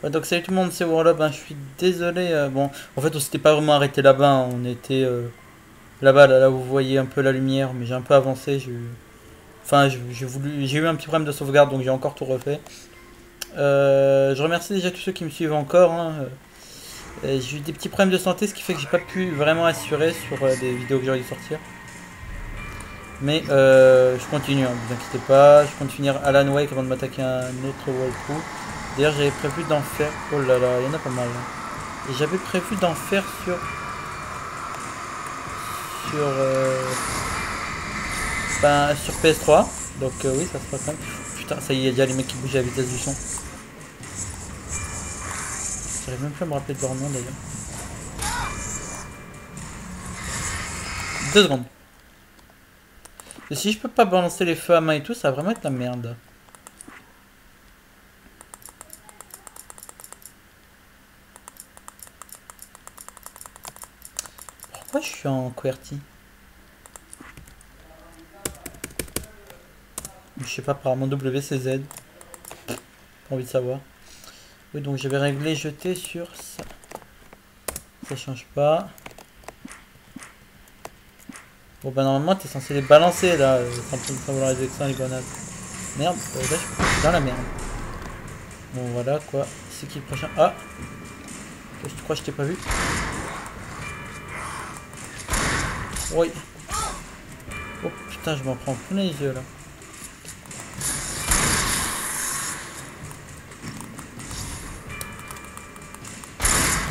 Ouais, donc salut tout le monde, c'est Warlob, hein, je suis désolé. Bon, en fait on s'était pas vraiment arrêté là-bas, hein, on était là-bas, là où vous voyez un peu la lumière, mais j'ai un peu avancé. Enfin, j'ai eu un petit problème de sauvegarde, donc j'ai encore tout refait. Je remercie déjà tous ceux qui me suivent encore, hein. J'ai eu des petits problèmes de santé, ce qui fait que j'ai pas pu vraiment assurer sur des vidéos que j'aurais dû sortir. Mais je continue, hein, vous inquiétez pas, je compte finir Alan Wake avant de m'attaquer à un autre walkthrough. D'ailleurs j'avais prévu d'en faire, oh là là, il y en a pas mal, hein. Et j'avais prévu d'en faire sur PS3. Donc oui, ça sera quand même. Putain, ça y est, il y a déjà les mecs qui bougent à la vitesse du son. J'arrive même plus à me rappeler de leur nom d'ailleurs. 2 secondes. Et si je peux pas balancer les feux à main et tout, ça va vraiment être la merde. Pourquoi je suis en QWERTY? Je sais pas, apparemment WCZ. Pas envie de savoir. Oui, donc je vais régler jeter sur ça. Ça change pas. Bon bah normalement t'es censé les balancer là, sans vouloir les accents, les grenades. Merde, là je suis dans la merde. Bon voilà quoi, c'est qui le prochain? Ah, je crois que je t'ai pas vu. Oui. Oh putain, je m'en prends plein les yeux là.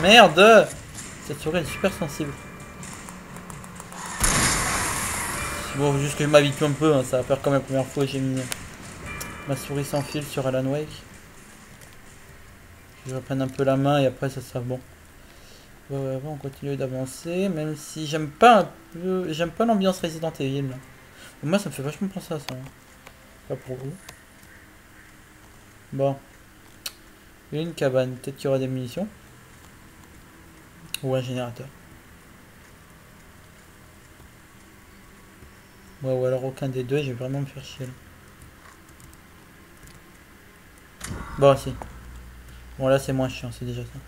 Merde! Cette souris est super sensible. Bon, juste que je m'habitue un peu, hein, ça va faire comme la première fois que j'ai mis ma souris sans fil sur Alan Wake. Je reprenne un peu la main et après ça sera bon. Ouais, on continue d'avancer, même si j'aime pas l'ambiance Resident Evil. Là. Moi ça me fait vachement penser à ça. Hein. Pas pour vous. Bon. Il y a une cabane, peut-être qu'il y aura des munitions. Ou un générateur. Ouais, ou alors aucun des deux, je vais vraiment me faire chier là. Bon, si. Bon, là c'est moins chiant, c'est déjà ça.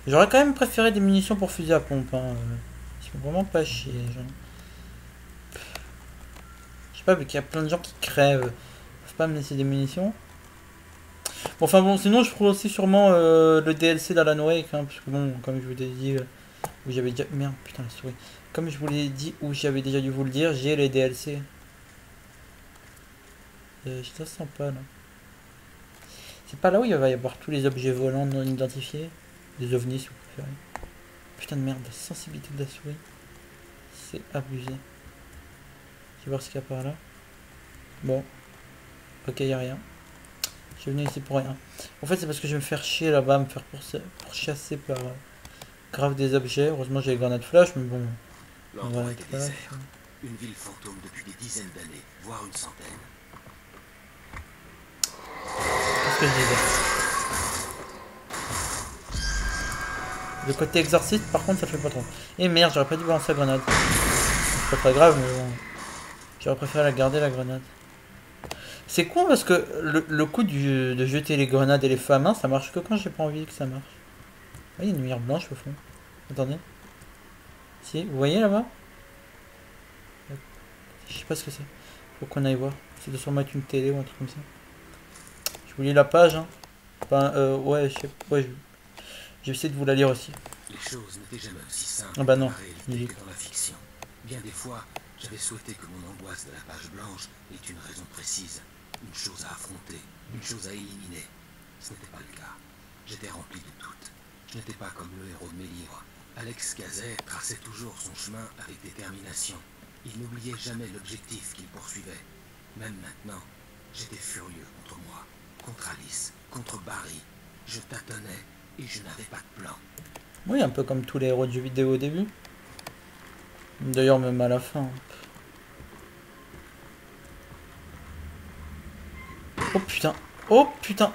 J'aurais quand même préféré des munitions pour fusil à pompe. Hein. Ils sont vraiment pas chier, genre. Je sais pas, vu qu'il y a plein de gens qui crèvent. Faut pas me laisser des munitions. Bon, enfin bon, sinon je ferai aussi sûrement le DLC d'Alan Wake. Hein, parce que bon, comme je vous l'ai dit, où j'avais déjà. Merde, putain, la souris. Comme je vous l'ai dit, où j'avais déjà dû vous le dire, j'ai les DLC. Ça se sent pas là. C'est pas là où il va y avoir tous les objets volants non identifiés. Des ovnis si vous préférez. Putain de merde, la sensibilité de la souris. C'est abusé. Je vais voir ce qu'il y a par là. Bon. Ok, y a rien. Je suis venu ici pour rien. En fait, c'est parce que je vais me faire chier là-bas, me faire pour chasser par grave des objets. Heureusement, j'ai les grenades flash, mais bon. L'endroit était désert. Une ville fantôme depuis des dizaines d'années, voire une centaine. Qu'est-ce que je disais? Le côté exorciste, par contre, ça fait pas trop. Et merde, j'aurais pas dû balancer la grenade. C'est pas très grave, mais bon. J'aurais préféré la garder, la grenade. C'est con parce que le coup de jeter les grenades et les feux à main, ça marche que quand j'ai pas envie que ça marche. Ah, il y a une lumière blanche au fond. Attendez. Si, vous voyez là-bas? Je sais pas ce que c'est. Faut qu'on aille voir. C'est de sûrement être une télé ou un truc comme ça. Je vous lis la page, hein. Enfin, ouais, je sais. Ouais, j'ai essayé de vous la lire aussi. Les choses n'étaient jamais aussi simples Ah bah non. dans la réalité que dans la fiction. Bien des fois, j'avais souhaité que mon angoisse de la page blanche ait une raison précise, une chose à affronter, une chose à éliminer. Ce n'était pas le cas. J'étais rempli de doutes. Je n'étais pas comme le héros de mes livres. Alex Kazay traçait toujours son chemin avec détermination. Il n'oubliait jamais l'objectif qu'il poursuivait. Même maintenant, j'étais furieux contre moi, contre Alice, contre Barry. Je tâtonnais et je n'avais pas de plan. Oui, un peu comme tous les héros de jeux vidéo au début. D'ailleurs, même à la fin. Oh putain. Oh putain.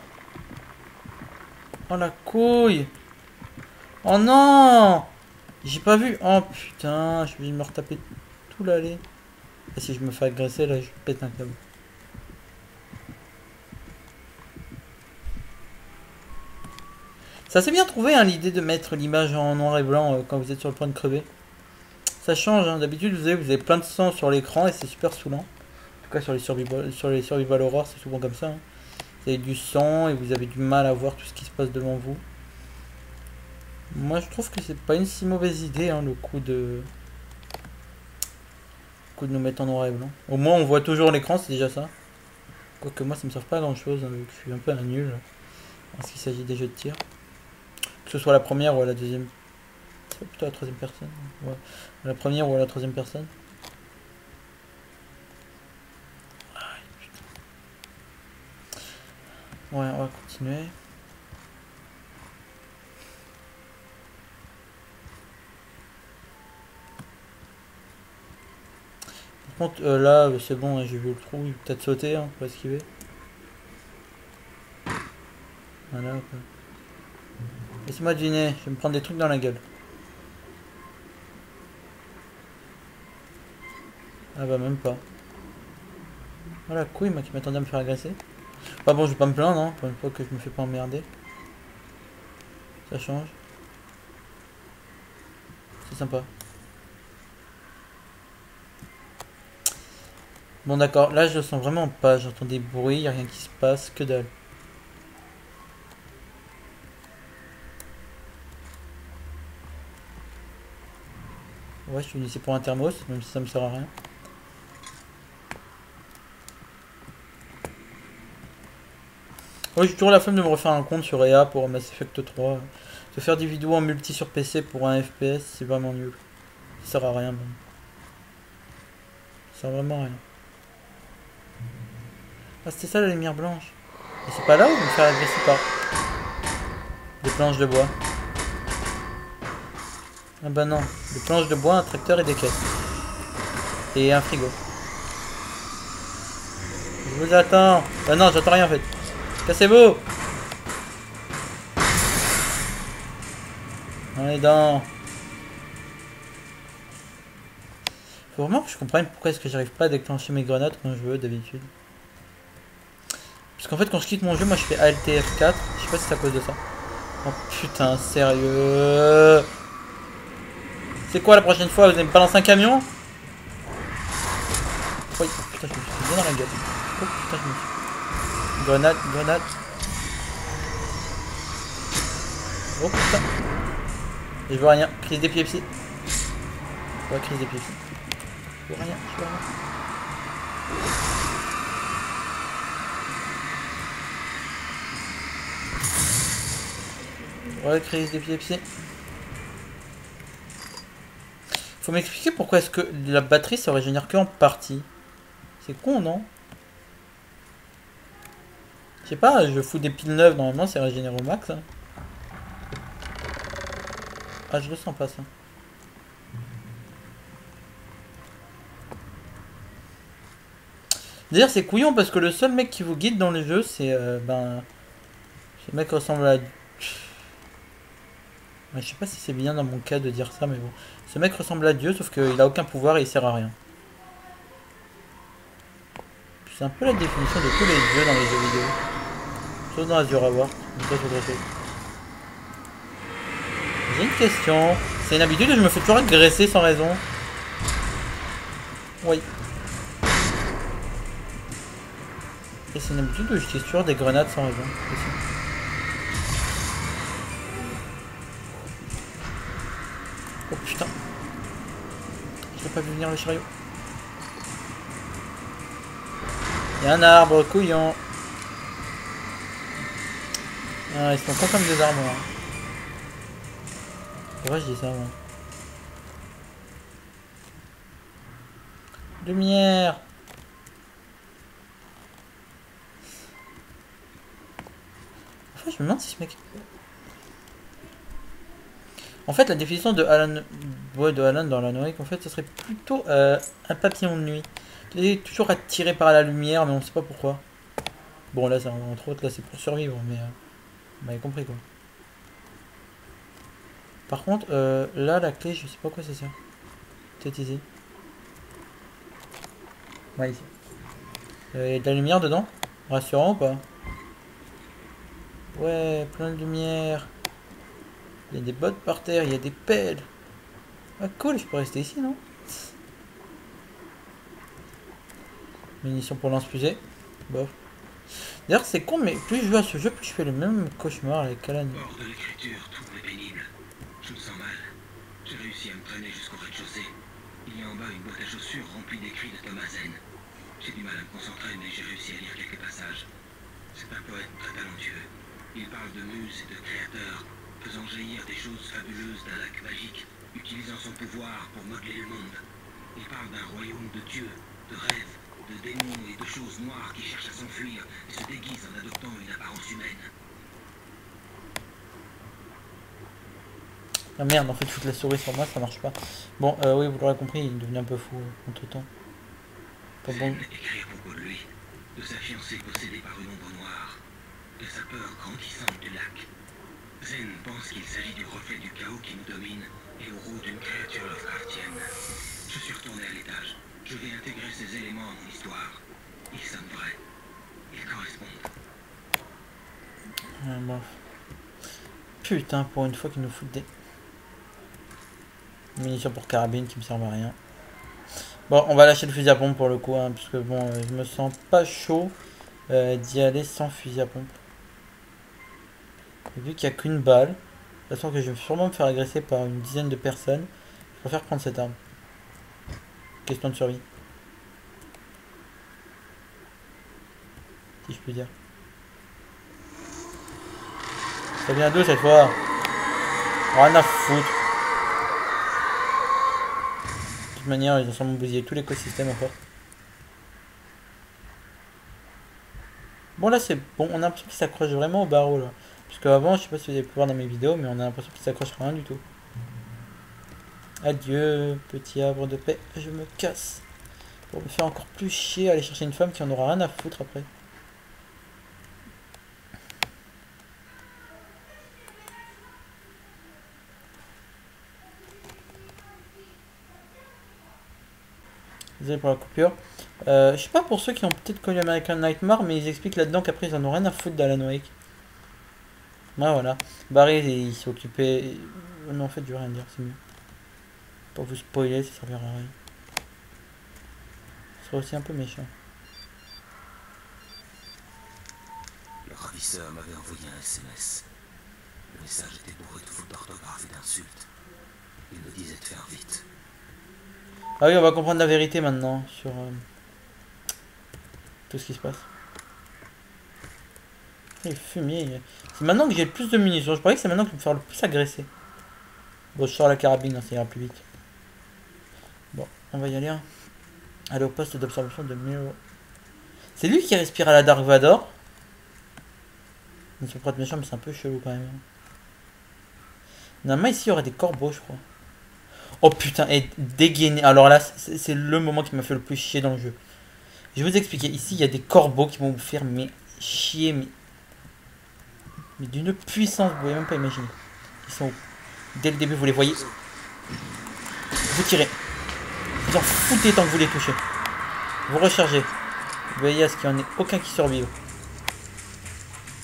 Oh la couille. Oh non. J'ai pas vu. Oh putain. Je vais me retaper tout l'allée. Et si je me fais agresser, là, je pète un câble. Ça s'est bien trouvé hein, l'idée de mettre l'image en noir et blanc quand vous êtes sur le point de crever. Ça change, hein. D'habitude vous avez plein de sang sur l'écran et c'est super saoulant. En tout cas sur les survival horror c'est souvent comme ça. Hein. Vous avez du sang et vous avez du mal à voir tout ce qui se passe devant vous. Moi je trouve que c'est pas une si mauvaise idée hein, le coup de nous mettre en noir et blanc. Au moins on voit toujours l'écran, c'est déjà ça. Quoique moi ça me sert pas à grand chose, hein, vu que je suis un peu un nul en ce qu'il s'agit des jeux de tir. Que ce soit la première ou la deuxième. C'est plutôt la troisième personne. Ouais. La première ou la troisième personne. Ouais, on va continuer. Par contre, là, c'est bon, hein, j'ai vu le trou, il peut peut-être sauter hein, pour esquiver. Voilà, quoi. Laissez-moi deviner, je vais me prendre des trucs dans la gueule. Ah bah même pas. Voilà, couille, moi qui m'attendais à me faire agresser. Bah bon, je vais pas me plaindre, hein, pour une fois que je me fais pas emmerder. Ça change. C'est sympa. Bon d'accord, là je le sens vraiment pas, j'entends des bruits, y a rien qui se passe, que dalle. Ouais, je suis venu ici pour un thermos, même si ça me sert à rien. Ouais, j'ai toujours la flemme de me refaire un compte sur EA pour Mass Effect 3. De faire des vidéos en multi sur PC pour un FPS, c'est vraiment nul. Ça sert à rien même. Ça sert vraiment à rien. Ah, c'était ça la lumière blanche. Et c'est pas là où vous me faire agresser par des planches de bois. Ah bah non, des planches de bois, un tracteur et des caisses. Et un frigo. Je vous attends. Bah non, j'attends rien en fait. Cassez-vous. On est dans... Faut vraiment que je comprenne pourquoi est-ce que j'arrive pas à déclencher mes grenades quand je veux d'habitude. Parce qu'en fait quand je quitte mon jeu, moi je fais Alt F4. Je sais pas si c'est à cause de ça. Oh putain, sérieux. C'est quoi la prochaine fois? Vous allez me balancer un camion? Oui, oh, putain, je me suis bien dans la gueule. Oh putain, je me suis... Grenade, grenade. Oh putain. Je vois rien. Crise d'épilepsie. Ouais, crise d'épilepsie. Je vois rien, je vois rien. Ouais, crise d'épilepsie. Faut m'expliquer pourquoi est-ce que la batterie se régénère que en partie. C'est con, non? Je sais pas, je fous des piles neuves, normalement c'est régénéré au max. Hein. Ah, je le sens pas ça. D'ailleurs, c'est couillon parce que le seul mec qui vous guide dans le jeu, c'est ben. Ce mec ressemble à. Je sais pas si c'est bien dans mon cas de dire ça, mais bon. Ce mec ressemble à Dieu, sauf qu'il a aucun pouvoir et il sert à rien. C'est un peu la définition de tous les dieux dans les jeux vidéo. Sauf dans Azure War. J'ai une question. C'est une habitude que je me fais toujours agresser sans raison. Oui. Et c'est une habitude où j'utilise toujours des grenades sans raison. Aussi. Oh putain. Je n'ai pas vu venir le chariot. Il y a un arbre, couillon. Ah, ils sont pas comme des arbres. Hein. C'est vrai, je dis ça, moi. Lumière. Enfin, je me demande si ce mec... En fait, la définition de Alan, ouais, de Alan dans Alan Wake, en fait, ce serait plutôt un papillon de nuit. Il est toujours attiré par la lumière, mais on sait pas pourquoi. Bon, là, entre autres, là, c'est pour survivre, mais vous m'avez compris, quoi. Par contre, là, la clé, je sais pas quoi c'est ça. Peut-être ici. Ouais, ici. Il y a de la lumière dedans? Rassurant ou pas? Ouais, plein de lumière. Il y a des bottes par terre, il y a des pelles. Ah cool, je peux rester ici, non? Munitions pour lance-fusée. Bof. D'ailleurs, c'est con, mais plus je joue à ce jeu, plus je fais le même cauchemar avec Alan. Hors de l'écriture, tout est pénible. Je me sens mal. J'ai réussi à me traîner jusqu'au rez-de-chaussée. Il y a en bas une boîte à chaussures remplie d'écrits de Thomas Zen. J'ai du mal à me concentrer, mais j'ai réussi à lire quelques passages. C'est un poète très talentueux. Il parle de muses et de créateurs, faisant jaillir des choses fabuleuses d'un lac magique, utilisant son pouvoir pour modeler le monde. Il parle d'un royaume de dieux, de rêves, de démons et de choses noires qui cherchent à s'enfuir et se déguisent en adoptant une apparence humaine. Ah merde, en fait, foutre la souris sur moi, ça marche pas. Bon, oui, vous l'aurez compris, il est devenu un peu fou entre temps. Pas bon. Zen écrit à propos de lui, de sa fiancée possédée par une ombre noire, de sa peur grandissante du lac. Zen pense qu'il s'agit du reflet du chaos qui nous domine et au roue d'une créature Lovecraftienne. Je suis retourné à l'étage. Je vais intégrer ces éléments à mon histoire. Ils sonnent vrais. Ils correspondent. Bon. Putain, pour une fois qu'ils nous foutent des munitions pour carabine qui me servent à rien. Bon, on va lâcher le fusil à pompe pour le coup, hein, parce que bon, je me sens pas chaud d'y aller sans fusil à pompe. Et vu qu'il n'y a qu'une balle, de toute façon que je vais sûrement me faire agresser par une dizaine de personnes, je préfère prendre cette arme. Question de survie. Si je puis dire. Ça vient d'où cette fois? Rien à foutre. De toute manière, ils ont sûrement bousillé tout l'écosystème en fait. Bon là c'est bon, on a l'impression qu'il s'accroche vraiment au barreau là. Parce qu'avant, je sais pas si vous avez pu voir dans mes vidéos, mais on a l'impression qu'il s'accroche rien du tout. Adieu, petit havre de paix, je me casse. Pour me faire encore plus chier, aller chercher une femme qui en aura rien à foutre après. Désolé pour la coupure. Je sais pas pour ceux qui ont peut-être connu American Nightmare, mais ils expliquent là-dedans qu'après ils en ont rien à foutre d'Alan Wake. Ouais, voilà. Barry il s'est occupé. Mais en fait, je veux rien dire, c'est mieux. Pour vous spoiler, ça servira à rien. Ce serait aussi un peu méchant. Le ravisseur m'avait envoyé un SMS. Le message était bourré de fautes d'orthographe et d'insultes. Il me disait de faire vite. Ah oui, on va comprendre la vérité maintenant sur tout ce qui se passe. Et le fumier. C'est maintenant que j'ai le plus de munitions. Je croyais que c'est maintenant que je vais me faire le plus agresser. Bon, je sors la carabine, hein, ça ira plus vite. Bon, on va y aller. Hein. Aller au poste d'observation de Miro. C'est lui qui respire à la Dark Vador. Il se prête méchant, mais c'est un peu chelou quand même. Normalement, ici, il y aurait des corbeaux, je crois. Oh putain, et dégainé. Alors là, c'est le moment qui m'a fait le plus chier dans le jeu. Je vais vous expliquer. Ici, il y a des corbeaux qui vont vous faire chier, mais d'une puissance, vous pouvez même pas imaginer. Ils sont où? Dès le début, vous les voyez. Vous tirez. Vous en foutez tant que vous les touchez. Vous rechargez. Vous voyez à ce qu'il n'y en ait aucun qui survive.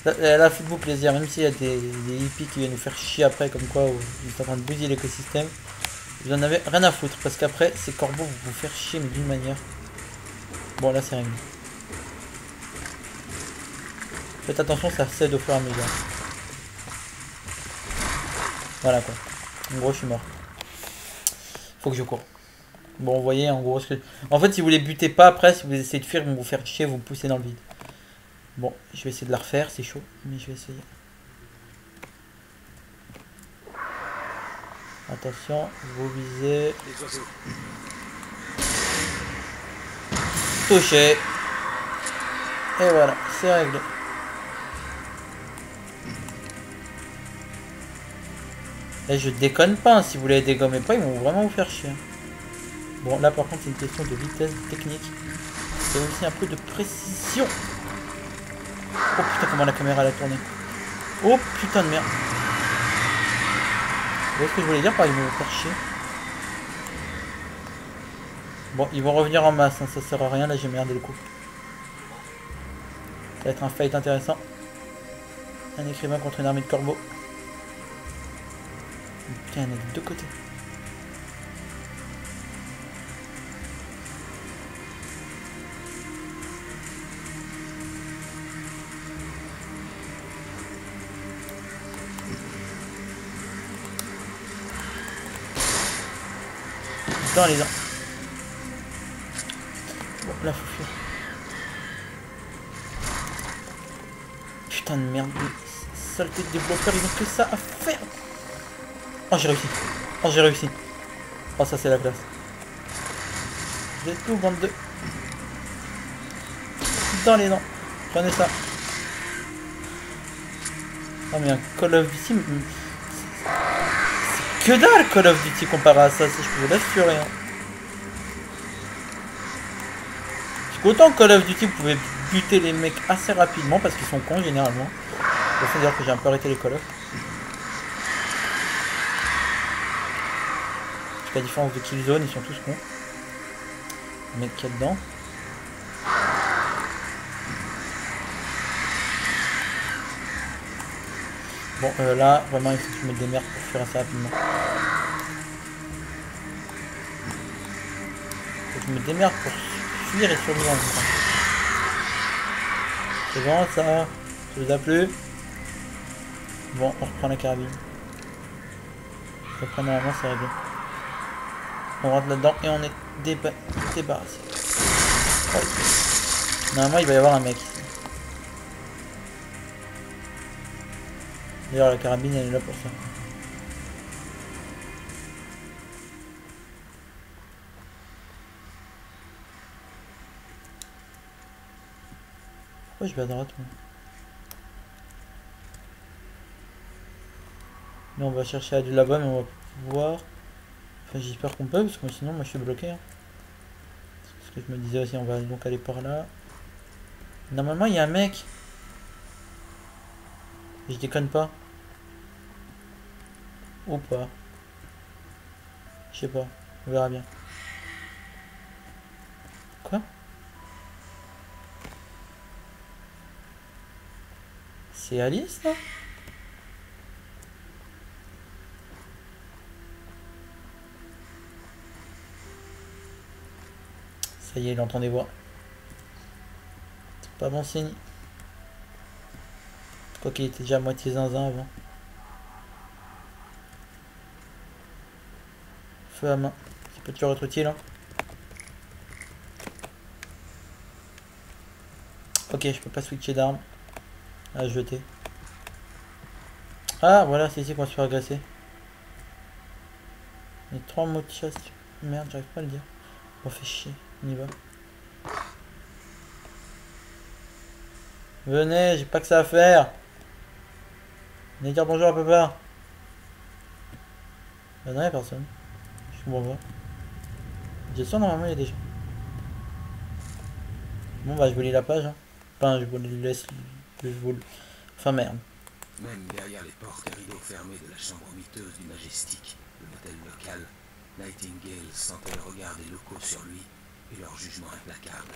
Là, faites-vous plaisir, même s'il y a des hippies qui viennent nous faire chier après, comme quoi ils sont en train de bousiller l'écosystème. Vous en avez rien à foutre, parce qu'après, ces corbeaux vont vous faire chier, mais d'une manière. Bon, là, c'est réglé. Faites attention, ça cède au fur et à mesure. Voilà quoi. En gros, je suis mort. Faut que je cours. Bon, vous voyez, en gros, en fait, si vous les butez pas après, si vous essayez de fuir, ils vont vous faire chier, vous pousser dans le vide. Bon, je vais essayer de la refaire, c'est chaud, mais je vais essayer. Attention, vous visez. Touché. Et voilà, c'est réglé. Et je déconne pas, hein, si vous les dégommez pas, ils vont vraiment vous faire chier. Bon, là par contre, c'est une question de vitesse technique. C'est aussi un peu de précision. Oh putain, comment la caméra a tourné. Oh putain de merde. Vous voyez ce que je voulais dire par ils vont vous faire chier. Bon, ils vont revenir en masse, hein, ça sert à rien, là j'ai merdé le coup. Ça va être un fight intéressant. Un écrivain contre une armée de corbeaux. Putain, il y en a des deux côtés. Dans les dents. Bon, là, faut fuir. Putain de merde. Saleté de développeurs, ils ont que ça à faire. Oh, j'ai réussi. Oh, j'ai réussi. Oh, ça, c'est la classe. Vous êtes où, bande de... Dans les dents. Prenez ça. Oh, mais un Call of Duty... C'est que dalle, Call of Duty, comparé à ça, si je peux vous l'assurer. Hein. Parce qu'autant Call of Duty, vous pouvez buter les mecs assez rapidement, parce qu'ils sont cons, généralement. C'est dire que j'ai un peu arrêté les Call of. Parce qu'à la différence de Killzone, ils sont tous cons. Le mec qui est dedans. Bon, là, vraiment, il faut que je me démerde pour faire assez rapidement. Faut que je me démerde pour fuir et survivre. C'est bon, ça. Ça vous a plu? Bon, on reprend la carabine. Après, normalement, c'est réglé. On rentre là-dedans et on est débarrassé. Ouais. Normalement, il va y avoir un mec ici. D'ailleurs, la carabine, elle est là pour ça. Pourquoi je vais à droite, moi? Là, on va chercher à aller là-bas, mais on va pouvoir... Enfin, j'espère qu'on peut, parce que sinon, moi, je suis bloqué. Hein. C'est ce que je me disais aussi, on va donc aller par là. Normalement, il y a un mec. Je déconne pas. Ou pas. Je sais pas. On verra bien. Quoi? C'est Alice, là? Ça y est, il entend des voix. C'est pas bon signe. Quoi qu'il était déjà à moitié zinzin avant. Feu à main. Ça peut toujours être utile. Hein. Ok, je peux pas switcher d'arme. À jeter. Ah, voilà, c'est ici qu'on se fait agresser. Il y a 3 mots de chasse. Merde, j'arrive pas à le dire. On fait chier. On y va. Venez, j'ai pas que ça à faire. Venez dire bonjour à papa. Bah non, y'a personne. Je comprends pas. J'ai sûr, normalement, il y a des gens. Bon, bah, je vous lis la page. Hein. Enfin, je vous laisse. Je vous... Enfin, merde. Même derrière les portes et rideaux fermés de la chambre miteuse du Majestic, le motel local, Nightingale sentait le regard des locaux sur lui et leur jugement implacable.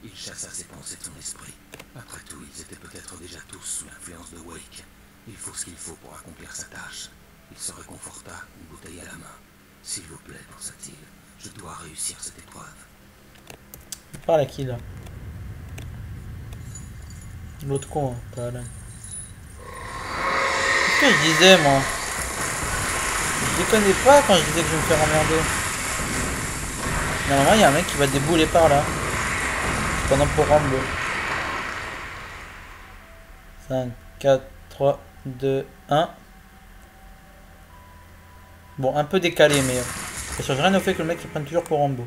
Il chassa ses pensées de son esprit. Après tout, ils étaient peut-être déjà tous sous l'influence de Wake. Il faut ce qu'il faut pour accomplir sa tâche. Il se réconforta, une bouteille à la main. S'il vous plaît, pensa-t-il, je dois réussir cette épreuve. Il parle à qui là? L'autre con, hein, pas Alan. Qu'est-ce que je disais moi? Je déconnais pas quand je disais que je vais me faire emmerder. Normalement il y a un mec qui va débouler par là. C'est pendant pour Rambo. 5, 4, 3, 2, 1. Bon, un peu décalé mais ça change rien au fait que le mec se prenne toujours pour Rambo.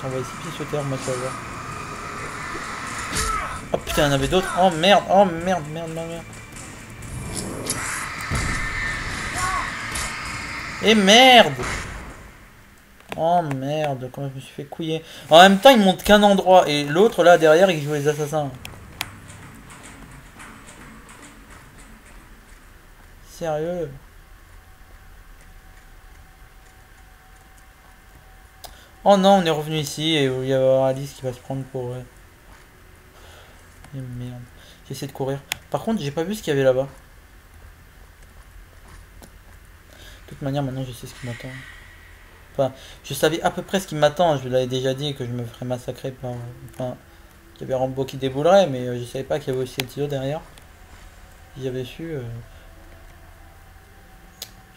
On va essayer de sauter, moi tu vas voir. Oh putain, il y en avait d'autres. Oh merde, merde. Et merde. Oh merde, comment je me suis fait couiller. En même temps, il monte qu'un endroit. Et l'autre là derrière, il joue les assassins. Sérieux. Oh non, on est revenu ici et il y a Alice qui va se prendre pour... Et merde. J'essaie de courir. Par contre, j'ai pas vu ce qu'il y avait là-bas. De toute manière, maintenant je sais ce qui m'attend. Enfin, je savais à peu près ce qui m'attend. Je l'avais déjà dit que je me ferais massacrer par... Enfin, qu'il y avait Rambo qui déboulerait, mais je savais pas qu'il y avait aussi Ezio derrière. Si j'avais su...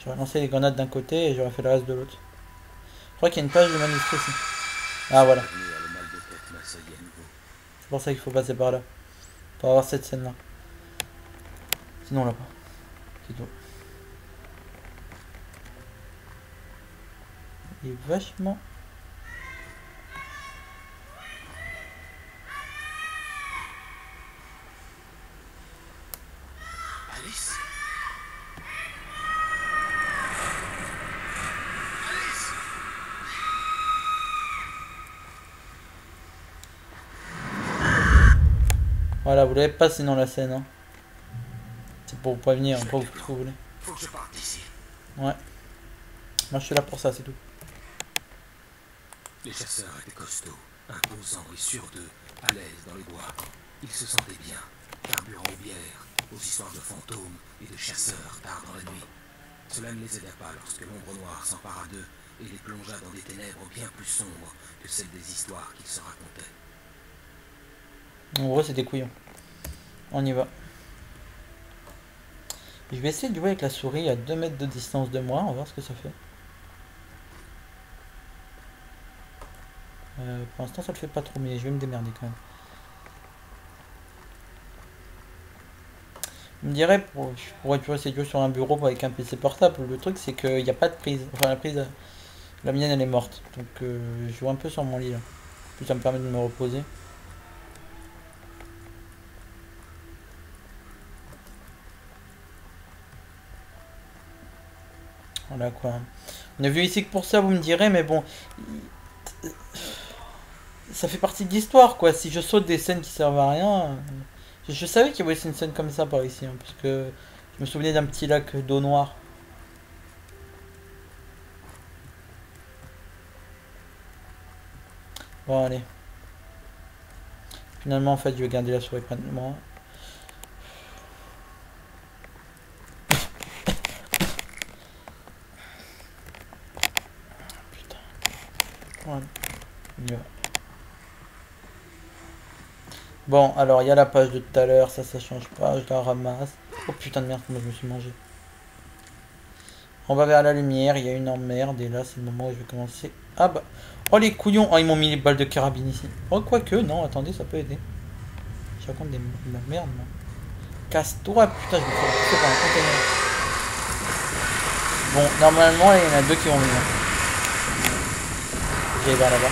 J'aurais lancé les grenades d'un côté et j'aurais fait le reste de l'autre. Je crois qu'il y a une page de manuscrit ici. Ah voilà. C'est pour ça qu'il faut passer par là. Pour avoir cette scène là. Sinon là-bas. C'est tout. Il est vachement... Alice. Voilà, vous l'avez pas sinon la scène. Hein. C'est pour vous prévenir, pas vous ce que vous voulez. Faut que je parte d'ici. Ouais. Moi je suis là pour ça, c'est tout. Les chasseurs étaient costauds, imposants et sûrs d'eux, à l'aise dans les bois. Ils se sentaient bien, carburant aux bières, aux histoires de fantômes et de chasseurs tard dans la nuit. Cela ne les aida pas lorsque l'ombre noire s'empara d'eux et les plongea dans des ténèbres bien plus sombres que celles des histoires qu'ils se racontaient. En gros, c'est des couillons. On y va. Je vais essayer de jouer avec la souris à 2 mètres de distance de moi. On va voir ce que ça fait. Pour l'instant, ça le fait pas trop, mais je vais me démerder quand même. Je me dirais, je pourrais toujours essayer de jouer sur un bureau avec un PC portable. Le truc, c'est qu'il n'y a pas de prise. Enfin, la prise, la mienne, elle est morte. Donc, je joue un peu sur mon lit là. Puis ça me permet de me reposer. Voilà quoi. On est venu ici que pour ça, vous me direz, mais bon. Ça fait partie de l'histoire quoi. Si je saute des scènes qui servent à rien. Je savais qu'il y avait aussi une scène comme ça par ici. Hein, parce que je me souvenais d'un petit lac d'eau noire. Bon, allez. Finalement, en fait, je vais garder la souris près de moi. Putain. Voilà. Mieux. Bon, alors, il y a la page de tout à l'heure. Ça change pas. Je la ramasse. Oh putain de merde, comment je me suis mangé. On va vers la lumière. Il y a une emmerde. Et là, c'est le moment où je vais commencer. Ah bah. Oh, les couillons. Oh, ils m'ont mis les balles de carabine ici. Oh, quoique, non, attendez, ça peut aider. Je raconte de la merde, moi. Casse-toi, putain, je me fais pousser par un conteneur. Bon, normalement, il y en a deux qui vont venir. J'allais vers là-bas.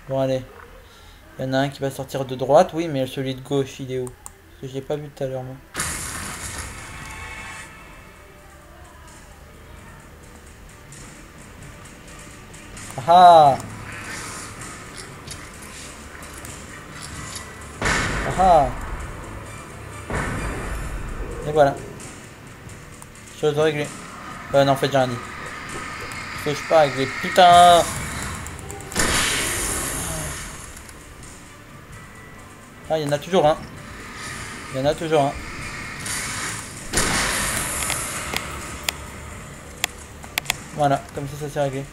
Bon, allez. Il y en a un qui va sortir de droite, oui, mais celui de gauche, il est où? Parce que je l'ai pas vu tout à l'heure, moi. Ah ah. Et voilà. Chose réglée. Non, en fait, j'ai rien dit. Touche pas avec les putains. Ah, il y en a toujours un. Il y en a toujours un. Voilà, comme ça c'est réglé.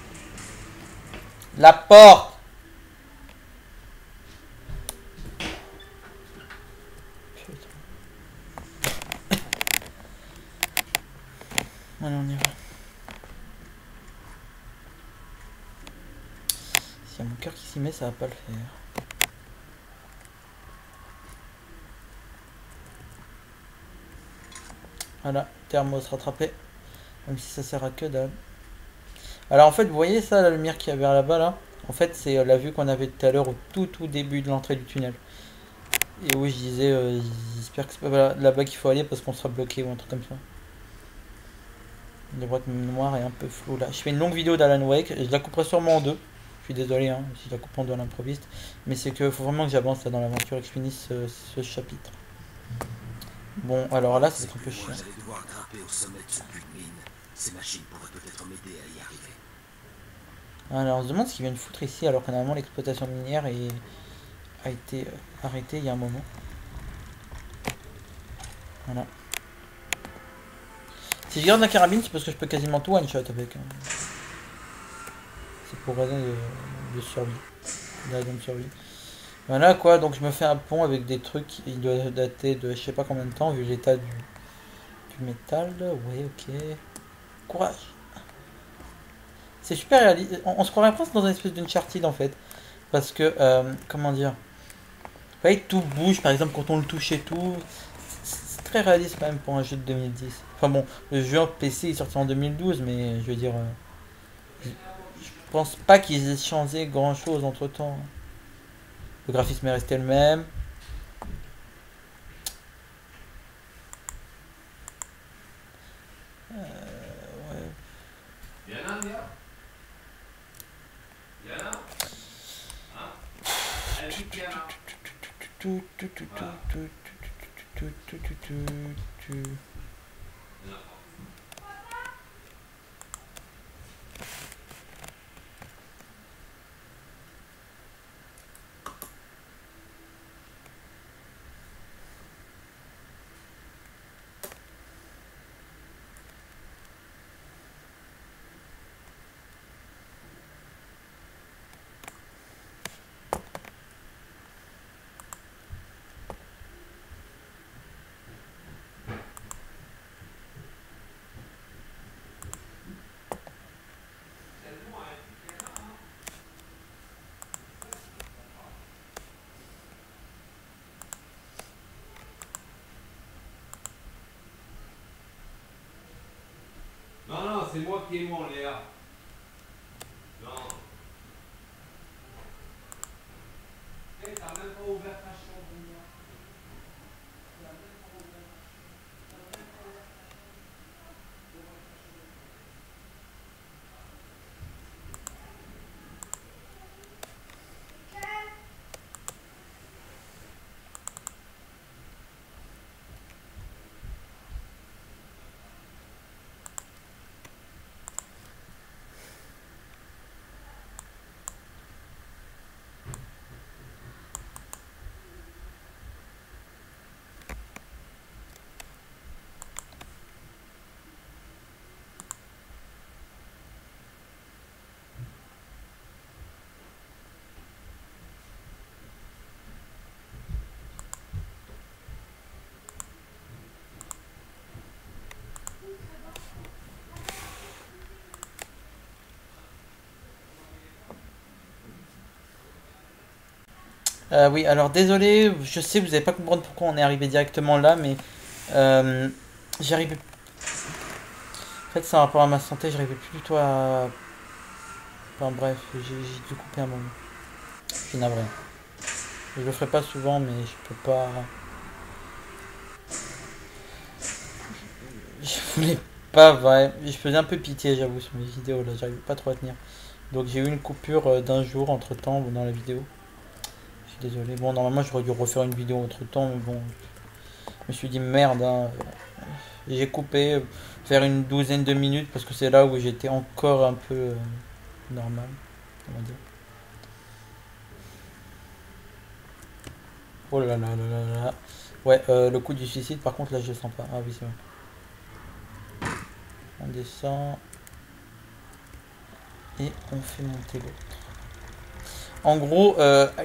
La porte. Allez, on y va. S'il y a mon cœur qui s'y met, ça va pas le faire. Voilà, thermos rattrapé. Même si ça sert à que dalle. Alors en fait, vous voyez ça, la lumière qu'il y avait là-bas là? En fait, c'est la vue qu'on avait tout à l'heure au tout début de l'entrée du tunnel. Et oui, je disais, j'espère que c'est pas là-bas qu'il faut aller parce qu'on sera bloqué ou un truc comme ça. La boîte mémoire est un peu floue là. Je fais une longue vidéo d'Alan Wake, je la couperai sûrement en deux. Je suis désolé hein, si je la coupe en deux à l'improviste. Mais c'est que faut vraiment que j'avance là dans l'aventure et que je finisse ce chapitre. Bon, alors là, c'est un peu chiant. J'allais devoir grimper au sommet de ce puits de mine. Ces machines pourraient peut-être m'aider à y arriver. Alors on se demande ce qu'ils viennent foutre ici alors que normalement l'exploitation minière a été arrêtée il y a un moment. Voilà. Si je garde la carabine, c'est parce que je peux quasiment tout one shot avec. C'est pour raison de survie. De raison de survie. Voilà quoi, donc je me fais un pont avec des trucs, il doit dater de je sais pas combien de temps vu l'état du métal. Ouais, ok. Courage. C'est super réaliste. On se croirait presque dans une espèce d'Uncharted en fait. Parce que, comment dire. Vous voyez, tout bouge, par exemple, quand on le touche et tout. C'est très réaliste quand même pour un jeu de 2010. Enfin bon, le jeu en PC est sorti en 2012, mais je veux dire. Je pense pas qu'ils aient changé grand chose entre temps. Le graphisme est resté le même. Ouais. Non, non, c'est moi qui ai mon Léa. Non. Hey, t'as même pas ouvert ta chambre, Léa. Oui, alors désolé, je sais que vous n'allez pas comprendre pourquoi on est arrivé directement là, mais j'arrivais. En fait, c'est un rapport à ma santé, j'arrivais plus du tout à. Enfin bref, j'ai dû couper un moment. Je suis navré. Je le ferai pas souvent, mais je peux pas. Je voulais pas, ouais. Je faisais un peu pitié, j'avoue, sur mes vidéos là, j'arrivais pas trop à tenir. Donc j'ai eu une coupure d'un jour entre temps dans la vidéo. Je suis désolé. Bon, normalement, j'aurais dû refaire une vidéo entre temps, mais bon, je me suis dit merde, hein. J'ai coupé vers une douzaine de minutes parce que c'est là où j'étais encore un peu normal, on va dire. Oh là là là là là. Ouais, le coup du suicide, par contre, là, je le sens pas. Ah oui, c'est vrai. On descend. Et on fait monter l'autre. En gros,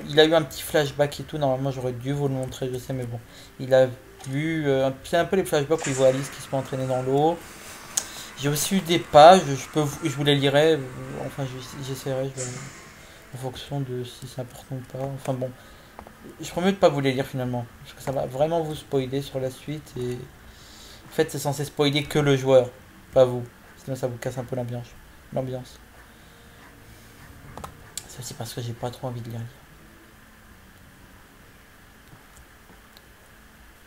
il a eu un petit flashback et tout. Normalement, j'aurais dû vous le montrer, je sais, mais bon. Il a vu. C'est un peu les flashbacks où il voit Alice qui se peut entraîner dans l'eau. J'ai aussi eu des pages, je vous les lirai. Enfin, j'essaierai en fonction de si c'est important ou pas. Enfin bon, je promets de pas vous les lire finalement. Parce que ça va vraiment vous spoiler sur la suite. Et en fait, c'est censé spoiler que le joueur, pas vous. Sinon, ça vous casse un peu l'ambiance. C'est aussi parce que j'ai pas trop envie de lire.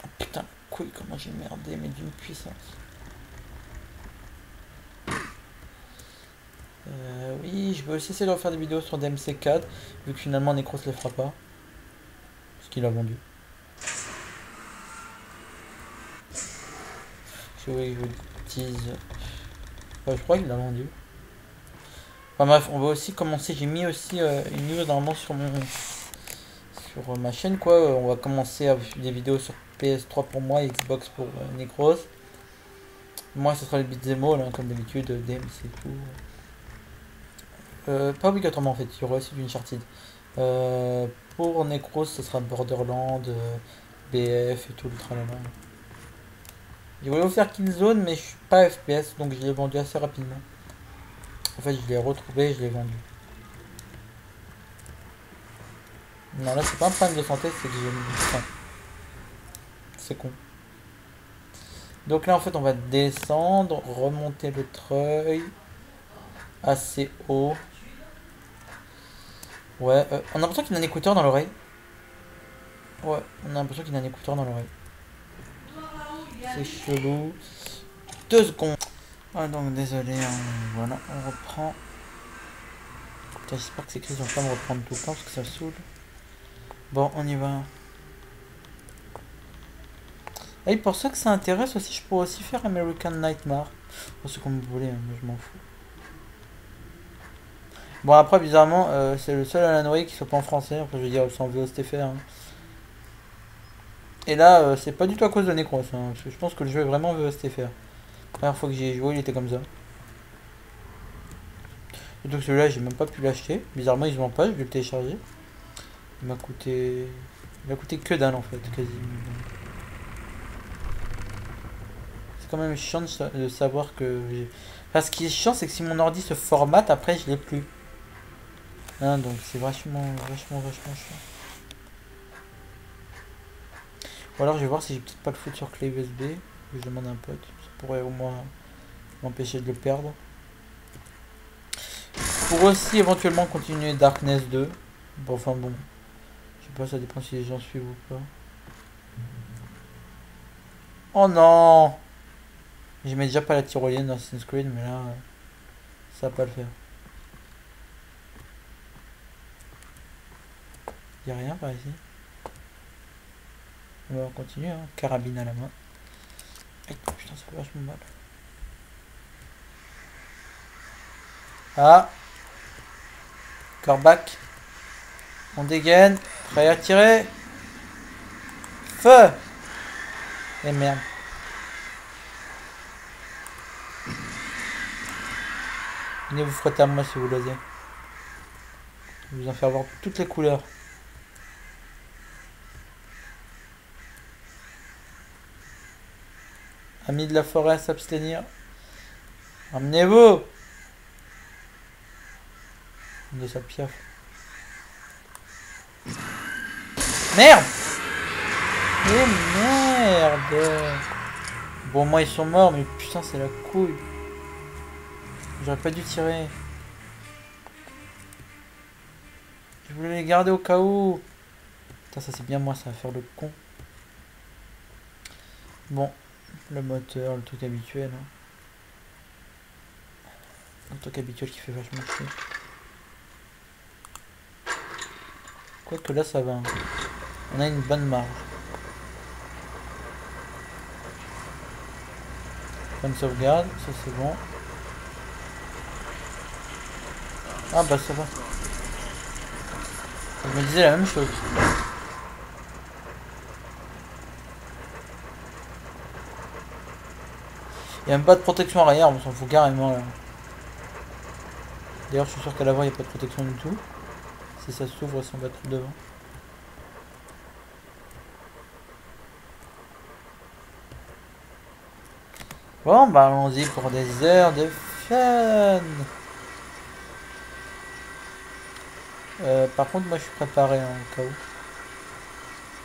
Oh, putain, couille, comment j'ai merdé, mais d'une puissance. Oui, je vais aussi essayer de refaire des vidéos sur DMC4, vu que finalement Necros ne les fera pas. Parce qu'il a vendu. Je vous tease. Enfin, je crois qu'il l'a vendu. Enfin bref, on va aussi commencer. J'ai mis aussi une news normalement sur ma chaîne quoi. On va commencer à faire des vidéos sur PS3 pour moi et Xbox pour Necros. Moi, ce sera les beat'em all, hein, comme d'habitude, DMC et tout. Pas obligatoirement en fait, il y aura aussi du Uncharted. Pour Necros, ce sera Borderland, BF et tout le tralala. Je voulais vous faire Killzone, mais je suis pas FPS, donc je l'ai vendu assez rapidement. En fait, je l'ai retrouvé et je l'ai vendu. Non, là, c'est pas un problème de santé, c'est que j'ai mis faim. C'est con. Donc là, en fait, on va descendre, remonter le treuil assez haut. Ouais, on a l'impression qu'il a un écouteur dans l'oreille. Ouais, on a l'impression qu'il a un écouteur dans l'oreille. C'est chelou. 2 secondes. Ah, donc désolé, hein, voilà, on reprend. Putain, j'espère que ces crises vont pas me reprendre tout le temps parce que ça saoule. Bon, on y va. Et pour ceux que ça intéresse aussi, je pourrais aussi faire American Nightmare. C'est comme vous voulez, hein, moi je m'en fous. Bon, après, bizarrement, c'est le seul Alan Wake qui soit pas en français. Enfin, je veux dire, sans VOSTFR. Hein. Et là, c'est pas du tout à cause de Necros. Hein, parce que je pense que le jeu est vraiment VOSTFR. La première fois que j'y ai joué, il était comme ça. Et donc celui-là, j'ai même pas pu l'acheter. Bizarrement, ils se vendent pas, je vais le télécharger. Il m'a coûté que dalle en fait, quasiment. C'est quand même chiant de savoir que... Enfin, ce qui est chiant, c'est que si mon ordi se formate, après, je l'ai plus. Hein, donc c'est vachement chiant. Ou alors je vais voir si j'ai peut-être pas le foutre sur clé USB. Je demande à un pote. Ça pourrait au moins m'empêcher de le perdre. Pour aussi éventuellement continuer Darkness 2. Bon, enfin bon. Je sais pas, ça dépend si les gens suivent ou pas. Oh non! J'aimais déjà pas la tyrolienne dans Assassin's Creed, mais là, ça va pas le faire. Y'a rien par ici. On va continuer, hein. Carabine à la main. Aïe, putain, ça fait vachement mal. Ah! Corbac. On dégaine. Prêt à tirer. Feu! Et merde. Venez vous frotter à moi si vous l'osez. Je vais vous en faire voir toutes les couleurs. Amis de la forêt à s'abstenir. Amenez-vous! De sa piaffe. Merde! Oh merde! Bon, moi ils sont morts, mais putain, c'est la couille. J'aurais pas dû tirer. Je voulais les garder au cas où. Putain, ça c'est bien moi, ça va faire le con. Bon, le moteur, le truc habituel. Hein. Le truc habituel qui fait vachement chier. Quoique là ça va. On a une bonne marge. Bonne sauvegarde, ça c'est bon. Ah bah ça va. Je me disais la même chose. Il n'y a même pas de protection arrière, on s'en fout carrément là. D'ailleurs je suis sûr qu'à l'avant il n'y a pas de protection du tout. Si ça s'ouvre sans battre devant. Bon bah allons-y pour des heures de fun. Par contre moi je suis préparé hein, au cas où.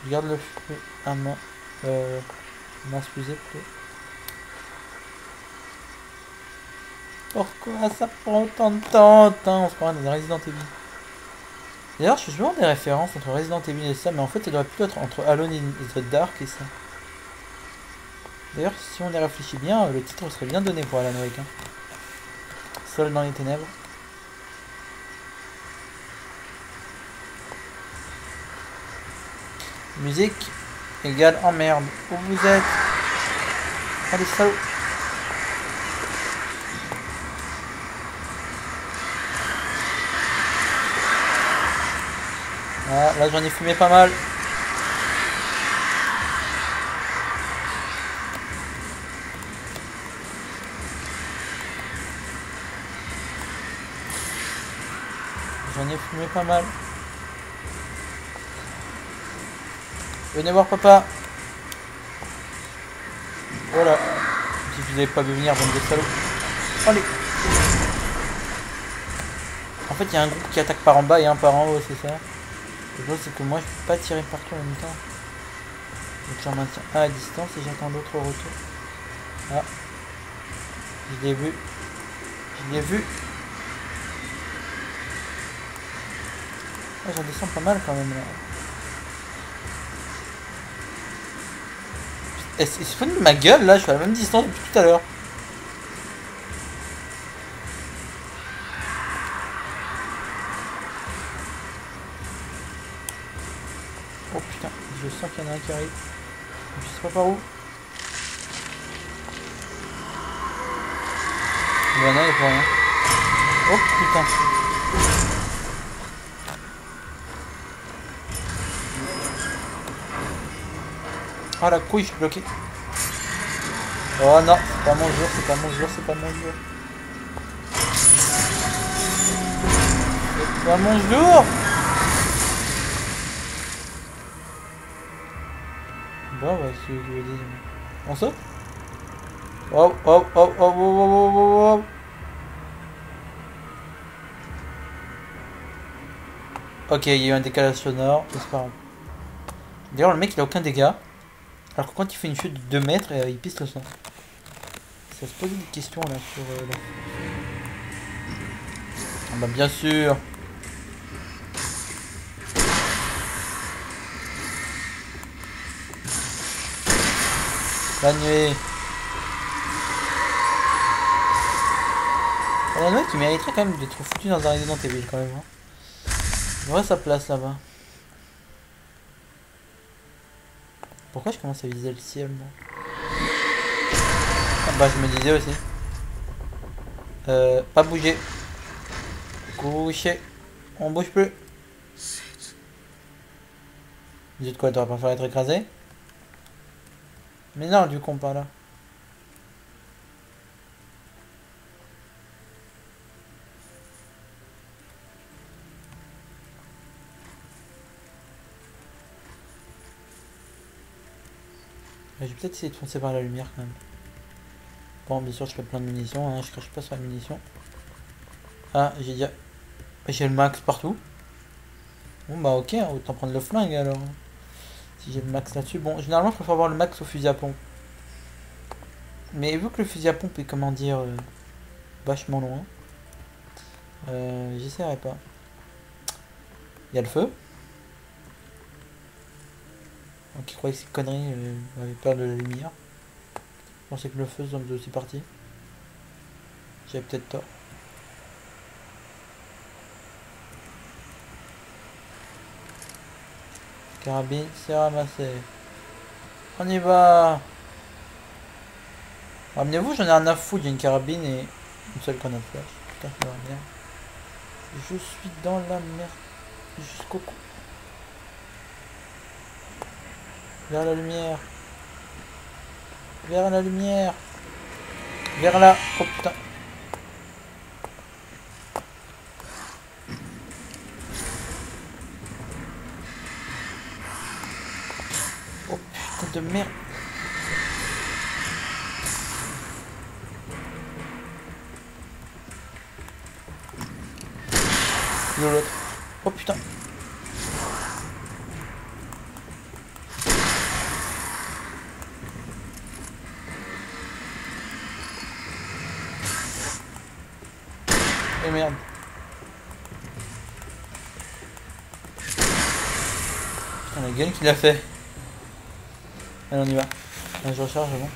Je garde le feu à main. M'excuser plutôt. Pourquoi ça prend autant de temps? On se croit dans Resident Evil. D'ailleurs je suis souvent des références entre Resident Evil et ça, mais en fait ça devrait plutôt être entre Alone in the Dark et ça. D'ailleurs si on y réfléchit bien, le titre serait bien donné pour Alan Wake. Hein. Seul dans les ténèbres. Musique égale emmerde. Où vous êtes? Allez, salaud. Ah, là j'en ai fumé pas mal. J'en ai fumé pas mal. Venez voir papa. Voilà. Si vous n'avez pas vu venir, bande de salauds. Allez. En fait, il y a un groupe qui attaque par en bas et un par en haut, c'est ça. Le problème, c'est que moi, je peux pas tirer partout en même temps. Donc, j'en maintiens un à distance et j'attends l'autre au retour. Ah. Je l'ai vu. Je l'ai vu. Ah, j'en descends pas mal quand même là. Il se fout de ma gueule là, je suis à la même distance depuis tout à l'heure. Oh putain, je sens qu'il y en a un qui arrive. Je sais pas par où. Il y en a, il est pour rien. Oh putain. Ah la couille, je suis bloqué. Oh non, c'est pas mon jour, c'est pas mon jour, c'est pas mon jour. C'est pas mon jour. Bon bah si je veux dire. On saute. Oh oh oh oh oh oh oh oh. Ok, il y a eu un décalage sonore, c'est pas grave. D'ailleurs le mec il a aucun dégât. Alors que quand il fait une chute de 2 mètres, il pisse le sang. Ça se pose des questions là sur là. Ah bah bien sûr. La nuit. La nuit qui mériterait quand même d'être foutu dans un Resident Evil quand même. Hein. Il aurait sa place là-bas. Pourquoi je commence à viser le ciel moi? Ah bah je me disais aussi. Pas bouger. Coucher. On bouge plus. Dis de quoi, t'aurais pas fallu être écrasé? Mais non, du coup, pas là. Je vais peut-être essayer de foncer par la lumière quand même. Bon, bien sûr, je fais plein de munitions, hein, je crache pas sur la munition. Ah, j'ai déjà... J'ai le max partout. Bon bah ok, autant prendre le flingue alors. Si j'ai le max là-dessus. Bon, généralement, je préfère avoir le max au fusil à pompe. Mais vu que le fusil à pompe est, comment dire, vachement loin, j'essaierai pas. Il y a le feu. Donc, il croyait que ces conneries avaient peur de la lumière. Je pensais que le feu faisait aussi partie. J'avais peut-être tort. Carabine, c'est ramassé. On y va. Ramenez-vous, j'en ai un à foutre, j'ai une carabine et une seule grenade flash. Putain, je suis dans la merde. Je suis dans la merde. Jusqu'au cou. Vers la lumière. Vers la lumière. Vers là. Oh putain. Oh putain de merde. L'autre. Oh putain. Oh merde. Putain la gueule qu'il a fait. Allez on y va. Allez, je recharge bon.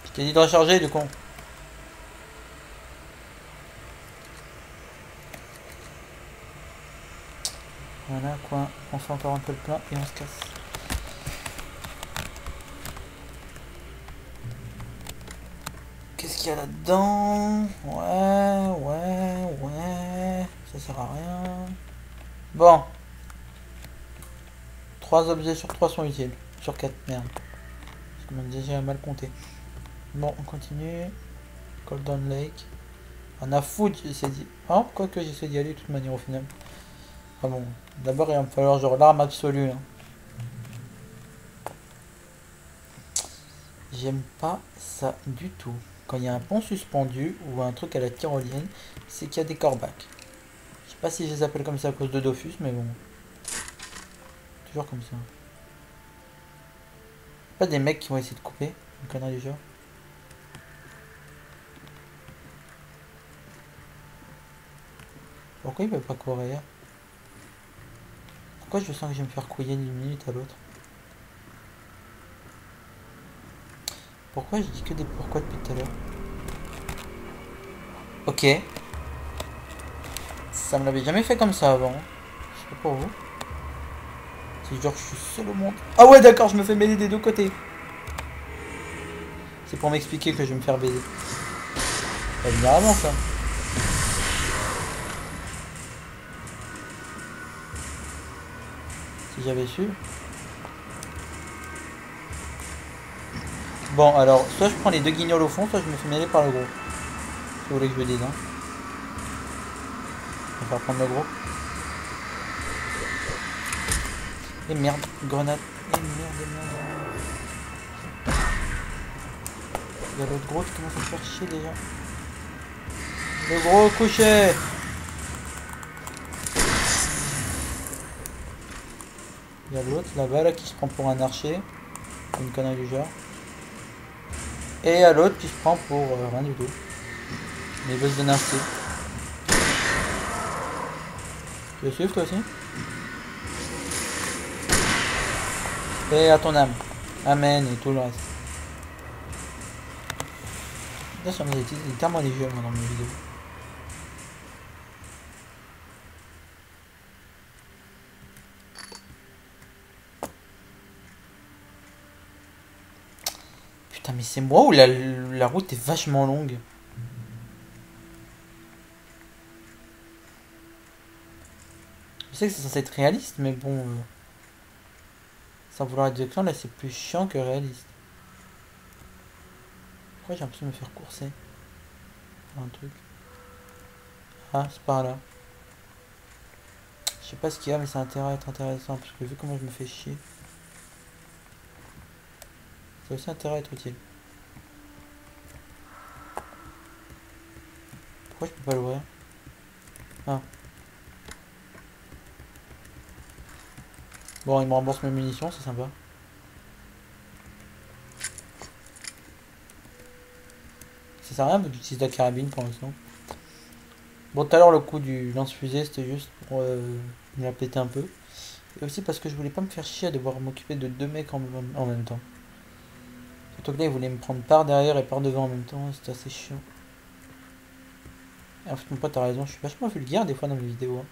Je t'ai dit de recharger du con. Voilà quoi, on fait encore un peu le plein et on se casse. Qu'est-ce qu'il y a là-dedans? Ouais. sert à rien. Bon. 3 objets sur 3 sont utiles. Sur 4, merde. Parce qu'on a déjà mal compté. Bon, on continue. Golden Lake. On a foutu, j'essaie d'y... Oh, quoi que j'essaie d'y aller de toute manière au final. Ah bon, d'abord il va me falloir genre l'arme absolue. Hein. J'aime pas ça du tout. Quand il y a un pont suspendu ou un truc à la tyrolienne, c'est qu'il y a des corbacs. Je sais pas si je les appelle comme ça à cause de Dofus, mais bon. Toujours comme ça. Pas des mecs qui vont essayer de couper une connerie du genre. Pourquoi il veut pas courir? Pourquoi je sens que je vais me faire couiller d'une minute à l'autre? Pourquoi je dis que des pourquoi depuis tout à l'heure? Ok. Ça me l'avait jamais fait comme ça avant. Je sais pas pour vous. C'est genre je suis seul au monde. Ah ouais d'accord, je me fais mêler des deux côtés. C'est pour m'expliquer que je vais me faire baiser. Ça va venir avant ça. Si j'avais su. Bon alors, soit je prends les deux guignols au fond, soit je me fais mêler par le gros. Si vous voulez que je le dise, hein. On va prendre le gros. Et merde, grenade. Et merde. Il y a l'autre gros qui commence à me faire chier déjà. Le gros couché. Il y a l'autre là-bas là qui se prend pour un archer. Une connerie du genre. Et il y a l'autre qui se prend pour rien du tout. Mais il veut se donner un style. Tu veux suivre toi aussi? Et à ton âme. Amen et tout le reste. Là sur mes études, il est tellement léger moi dans mes vidéos. Putain mais c'est moi ou la route est vachement longue? Je sais que c'est censé être réaliste mais bon... sans vouloir être de clan là c'est plus chiant que réaliste. Pourquoi j'ai l'impression de me faire courser? Un truc. Ah c'est par là. Je sais pas ce qu'il y a mais ça a intérêt à être intéressant parce que vu comment je me fais chier. Ça a aussi intérêt à être utile. Pourquoi je peux pas l'ouvrir? Ah. Bon, il me rembourse mes munitions, c'est sympa. Ça sert à rien d'utiliser la carabine pour l'instant. Bon, tout à l'heure, le coup du lance-fusée, c'était juste pour me la péter un peu. Et aussi parce que je voulais pas me faire chier à devoir m'occuper de deux mecs en même temps. Surtout que là, ils voulaient me prendre par derrière et par devant en même temps, c'était assez chiant. Et en fait, mon pote a raison, je suis vachement vulgaire des fois dans mes vidéos. Hein.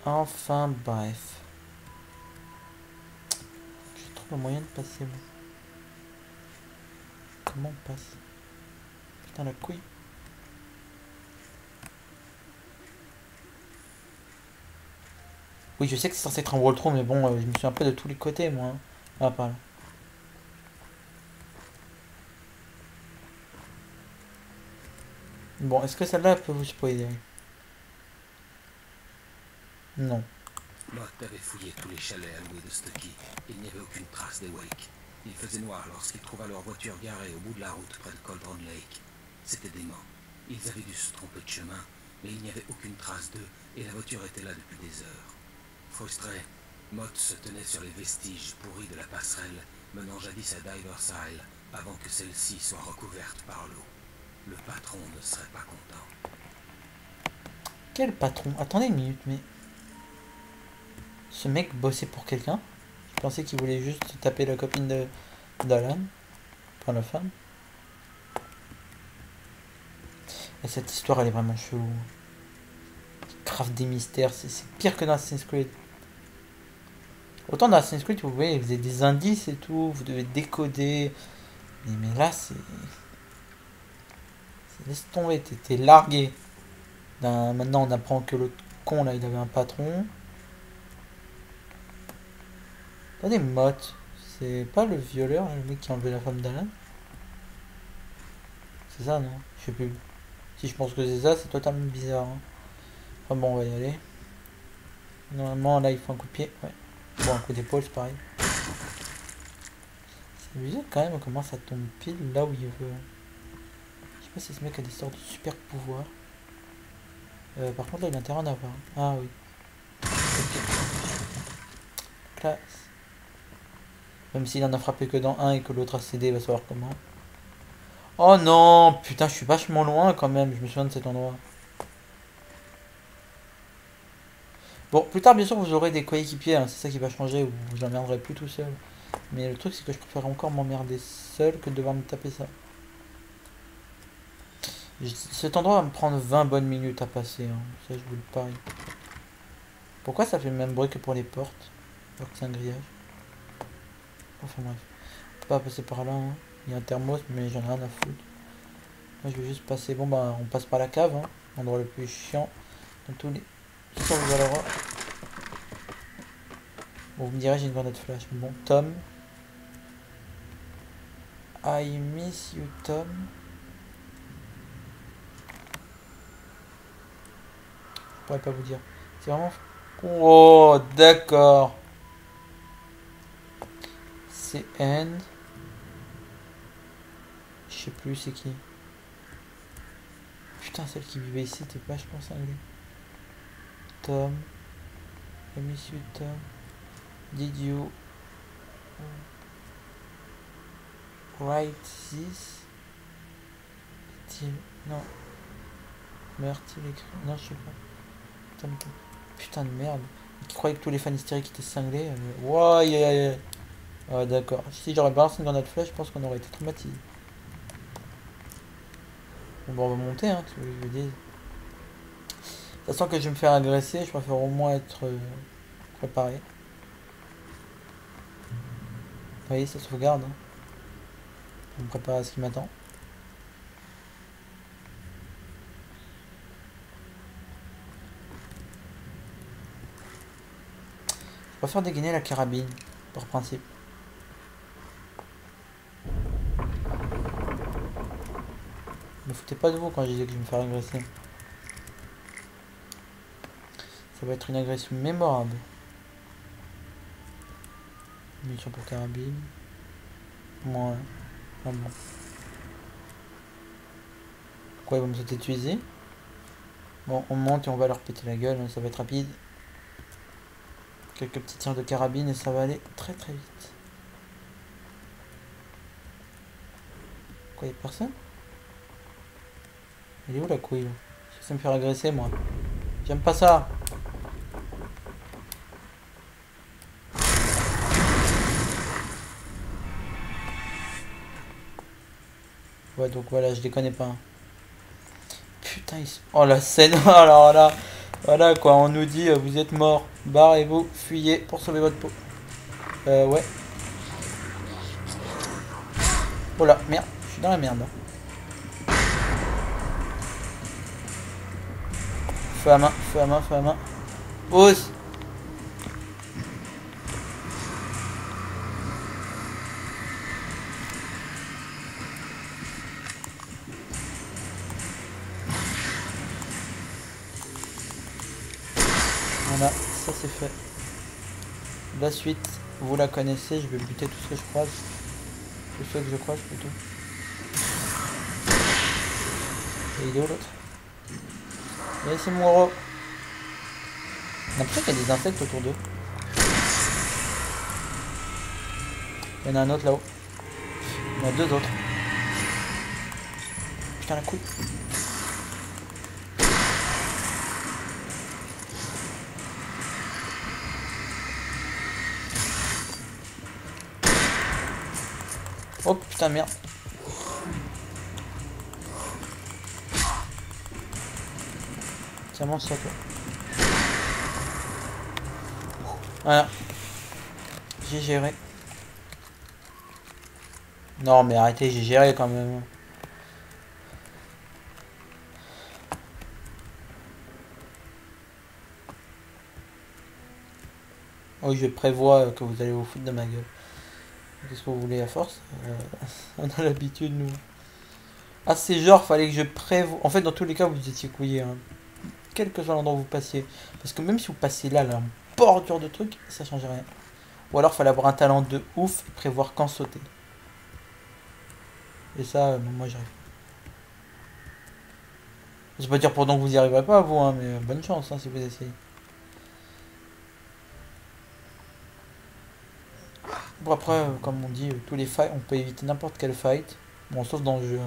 Enfin, bref. Je trouve le moyen de passer. Moi. Comment on passe? Putain, la couille. Oui, je sais que c'est censé être un wall throw, mais bon, je me suis un peu de tous les côtés, moi. Hein. Ah, pas là. Bon, est-ce que celle-là peut vous spoiler? Non. Mott avait fouillé tous les chalets alloués de Stucky. Il n'y avait aucune trace des Wake. Il faisait noir lorsqu'il trouva leur voiture garée au bout de la route près de Cauldron Lake. C'était dément. Ils avaient dû se tromper de chemin, mais il n'y avait aucune trace d'eux et la voiture était là depuis des heures. Frustré, Mott se tenait sur les vestiges pourris de la passerelle menant jadis à Divers Isle avant que celle-ci soit recouverte par l'eau. Le patron ne serait pas content. Quel patron? Attendez une minute, mais... Ce mec bossait pour quelqu'un? Je pensais qu'il voulait juste taper la copine d'Alan. Enfin, la femme. Et cette histoire, elle est vraiment chelou. Grave des mystères. C'est pire que dans Assassin's Creed. Autant dans Assassin's Creed, vous voyez, vous avez des indices et tout. Vous devez décoder. Mais là, c'est Laisse tomber, t'es largué. Maintenant on apprend que l'autre con là il avait un patron. Attendez, Mott. C'est pas le violeur, le mec qui a enlevé la femme d'Alan? C'est ça, non? Je sais plus. Si je pense que c'est ça, c'est totalement bizarre. Hein. Enfin bon, on va y aller. Normalement, là, il faut un coup de pied. Ouais. Bon, un coup d'épaule, c'est pareil. C'est bizarre quand même, on commence à tomber pile là où il veut. Je sais pas si ce mec a des sortes de super pouvoirs. Par contre, là, il a intérêt à en avoir. Ah oui. Classe. Même s'il en a frappé que dans un et que l'autre a cédé, il va savoir comment. Oh non, putain, je suis vachement loin quand même, je me souviens de cet endroit. Bon, plus tard, bien sûr, vous aurez des coéquipiers, hein, c'est ça qui va changer, vous emmerderez plus tout seul. Mais le truc, c'est que je préfère encore m'emmerder seul que de devoir me taper ça. Cet endroit va me prendre 20 bonnes minutes à passer, hein. Ça je vous le parie. Pourquoi ça fait le même bruit que pour les portes, alors que c'est un grillage? Enfin bref, on peut pas passer par là, hein. Il y a un thermos, mais j'en ai rien à foutre. Moi je vais juste passer, bon bah on passe par la cave, hein. L'endroit le plus chiant dans tous les... Bon, vous me direz, j'ai une grenade flash. Bon, Tom. I miss you, Tom. Je pourrais pas vous dire. C'est vraiment... Oh, d'accord. C'est End. Je sais plus c'est qui. Putain, celle qui vivait ici, t'es vachement cinglé. Tom. I miss you, Tom. Did you write this? Non. Meurt-il écrit? Non, je sais pas. Tom. Putain de merde. Qui croyait que tous les fans hystériques étaient cinglés. Ouais, yeah. Ah, d'accord. Si j'aurais balancé une grenade flash, je pense qu'on aurait été traumatisé. Bon, on va monter, hein, ce que je veux dire. Sachant que je vais me faire agresser, je préfère au moins être préparé. Vous voyez, ça sauvegarde. Hein. Je vais me préparer à ce qui m'attend. Je préfère dégainer la carabine, par principe. Ne me foutez pas de vous quand je disais que je vais me faire agresser. Ça va être une agression mémorable. Munition pour carabine. Ouais. Ah bon. Quoi, ils vont me sauter dessus ici? Bon, on monte et on va leur péter la gueule, hein, ça va être rapide. Quelques petits tirs de carabine et ça va aller très très vite. Quoi, y'a personne? Il est où la couille là? Je sais me faire agresser moi. J'aime pas ça. Ouais, donc voilà, je les connais pas. Putain, ils sont... Oh la scène, alors là, voilà quoi, on nous dit vous êtes mort, barrez-vous, fuyez pour sauver votre peau. Ouais. Oh là, merde, je suis dans la merde. Feu à main, feu à main, feu à main. Pause. Voilà, ça c'est fait. La suite, vous la connaissez, je vais buter tout ce que je croise. Tout ce que je croise plutôt. Et il est où l'autre? Et c'est mon héros. On a l'impression qu'il y a des insectes autour d'eux. Il y en a un autre là-haut. Il y en a deux autres. Putain la couille. Oh putain merde. Tiens, mange ça toi. Voilà. J'ai géré. Non mais arrêtez, j'ai géré quand même. Oui, je prévois que vous allez vous foutre de ma gueule. Qu'est-ce que vous voulez à force? On a l'habitude, nous. Ah, c'est genre, fallait que je prévoie. En fait, dans tous les cas, vous étiez couillés. Hein. Quel que soit l'endroit où vous passiez. Parce que même si vous passez là, en bordure de trucs, ça change rien. Ou alors, fallait avoir un talent de ouf et prévoir quand sauter. Et ça, non, moi, j'arrive. C'est pas dire pourtant que vous y arriverez pas, vous, hein, mais bonne chance hein, si vous essayez. Bon, après, comme on dit, tous les fights, on peut éviter n'importe quel fight. Bon, sauf dans le jeu.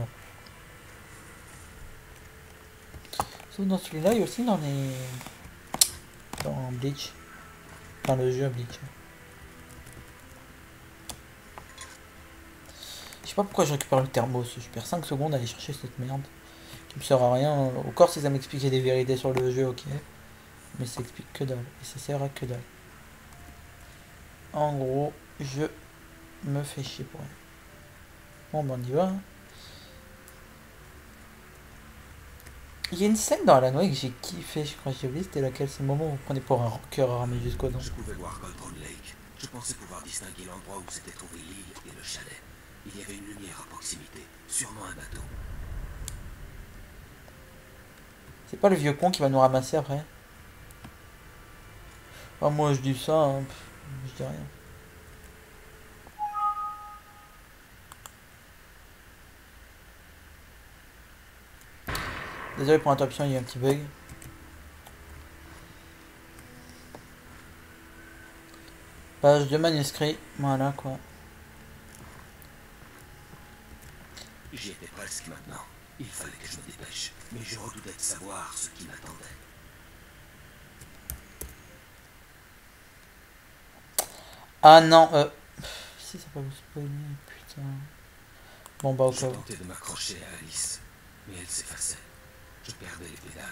Sauf dans celui-là et aussi dans les. Dans Bleach. Dans le jeu Bleach. Je sais pas pourquoi je récupère le thermos. Je perds 5 secondes à aller chercher cette merde. Qui me sert à rien. Encore si ça m'expliquait des vérités sur le jeu, ok. Mais ça explique que dalle. Et ça sert à que dalle. En gros, je me fais chier pour rien. Bon, ben on y va. Hein. Il y a une scène dans Alan Wake que j'ai kiffé, je crois que j'ai oublié, c'était laquelle? C'est le moment où vous prenez pour un rocker armé jusqu'au dents. Je pouvais voir Goldbone Lake. Je pensais pouvoir distinguer l'endroit où s'était trouvé l'île et le chalet. Il y avait une lumière à proximité, sûrement un bateau. C'est pas le vieux con qui va nous ramasser après? Ah, moi je dis ça, hein. Je dis rien. Désolé pour l'interruption, il y a un petit bug. Page de manuscrit, voilà quoi. J'y étais presque maintenant. Il fallait que je me dépêche, mais je redoutais de savoir ce qui m'attendait. Ah non, si ça peut vous spoiler, putain. Bon bah ok. Je tentais de m'accrocher à Alice, mais elle s'effaçait. Je perdais les pédales.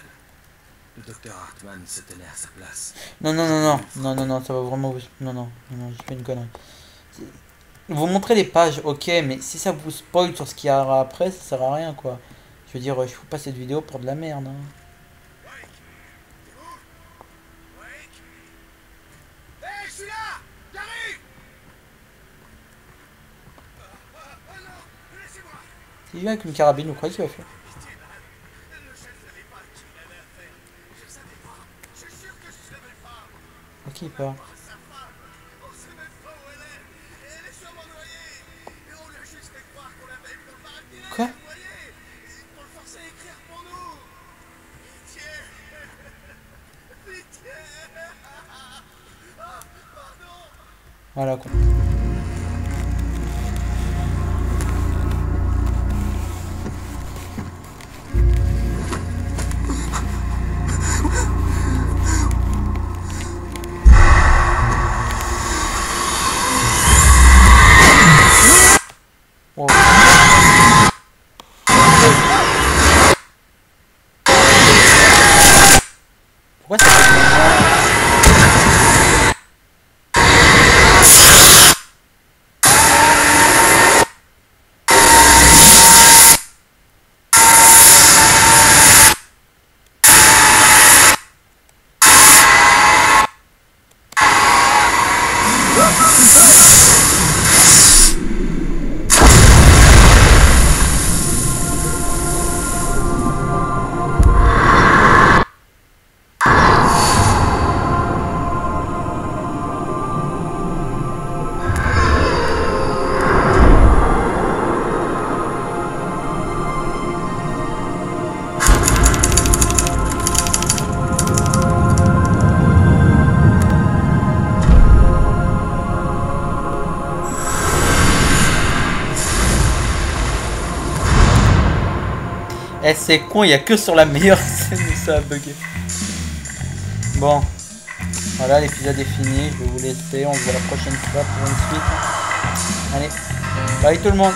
Le docteur Hartman se tenait à sa place. Non, non, non, non, non, non, non, ça va vraiment vous... Non, non, non, non, j'ai fait une connerie. Vous montrez les pages, ok, mais si ça vous spoil sur ce qu'il y aura après, ça sert à rien, quoi. Je veux dire, je fous pas cette vidéo pour de la merde, hein. Hey, je suis là! J'arrive! Si je viens avec une carabine, vous croyez qu'il va faire? À qui il parle? Quoi? Voilà quoi. Wow. Pourquoi ça fait comme ça? Eh c'est con, il n'y a que sur la meilleure scène où ça a bugué. Bon. Voilà, l'épisode est fini, je vais vous laisser, on se voit la prochaine fois pour une suite. Allez, bye tout le monde.